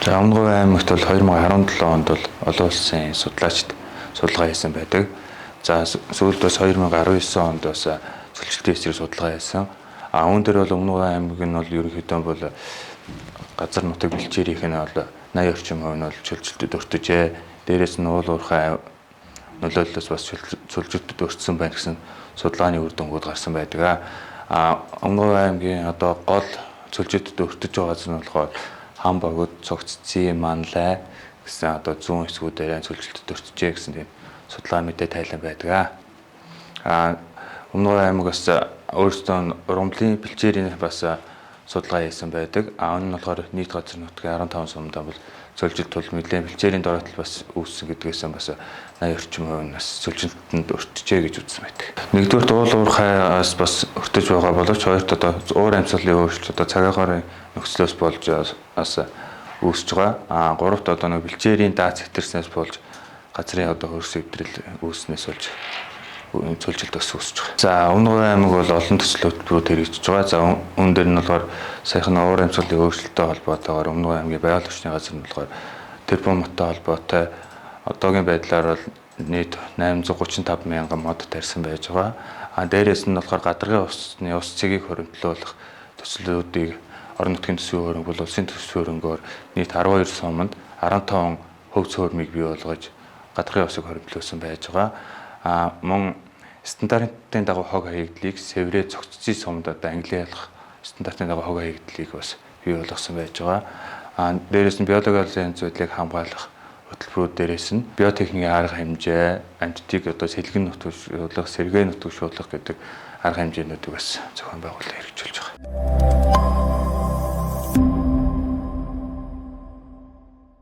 За Өмнөговь аймагт бол 2017 онд бол олон улсын судлаачид судалгаа хийсэн байдаг. За сүүлд бас 2019 онд бас цөлчлөлтийн эсрэг судалгаа хийсэн. Үүн дээр бол Өмнөговь аймаг нь бол ерөнхийдөө бол газар нутаг бэлчээрийнх нь бол 80 орчим хувь нь бол цөлчлөлтөд өртөжээ. Дээрээс нь уул уурхай нөлөөллөөс бас цөлчлөлтөд өртсөн байна гэсэн судалгааны үр дүнгууд гарсан байдаг. Өмнөговь аймгийн одоо гол цөлчлөлтөд өртөж байгаа зүйл нь болохоор хам богд, цогццын, манлай гэсэн одоо зүүн хэсгүүдээр цөлчлөлтөд өртөжээ гэсэн тийм судалгаа мэдээ тайлан байдаг. Өмнөговь аймаг бас өөрсдөө ургамлын бэлчээрийн бас судалгаа хийсэн байдаг. Энэ нь болохоор нийт газар нутгийн 15 сумдаа бол цөлжилт тул нэлээд бэлчээрийн дороотол бас үүссэн гэдгээс бас 80 орчим хувь нь бас цөлжилтөнд өртөжээ гэж үзсэн байдаг. Нэгдүгээр уул уурхайас бас өртөж байгаа боловч хоёрт одоо уур амьсгалын өөрчлөлт одоо цагаагаар нөхцлөөс болж бас үүсэж байгаа. Гуравт одоо нэг бэлчээрийн дац хэтэрснээс болж газрын одоо хөрс өвдрөл үүснээс болж цөлжилт ус үүсэж байгаа. За Өмнөговь аймаг бол олон төсөл хөтөлбөрүүд хэрэгжиж байгаа. За үүн дээр нь болохоор саяхан уур амьсгалын өөрчлөлттэй холбоотойгоор Өмнөговь аймгийн байгаль орчны газар нь болохоор тэрбум модтой холбоотой одоогийн байдлаар бол нийт 835 мянган мод тарьсан байж байгаа. Дээрээс нь болохоор гадаргын усны ус цэгийг хоригдлуулах төслүүдийг орон нутгийн төсвийн хөрөнгө бол улсын төсвийн хөрөнгөөр нийт 12 суманд 15 хөвц хөрмийг бий болгож гадаргын усыг хоригдлуулсан байж байгаа. Мөн стандартын дагуу хог хаягдлыг Сэврэ цогццын сумд одоо ангилуулах стандартын дагуу хог хаягдлыг бас бий болгосон байж байгаа. Дээрээс нь биологийн байдлыг хамгаалах хөтөлбөрүүд дээрээс нь биотехникийн арга хэмжээ, амьтдыг одоо сэлгэн нутгшуулах, сэргээ нутгшуулах гэдэг арга хэмжээнүүдийг бас зохион байгуулалт хэрэгжүүлж байгаа.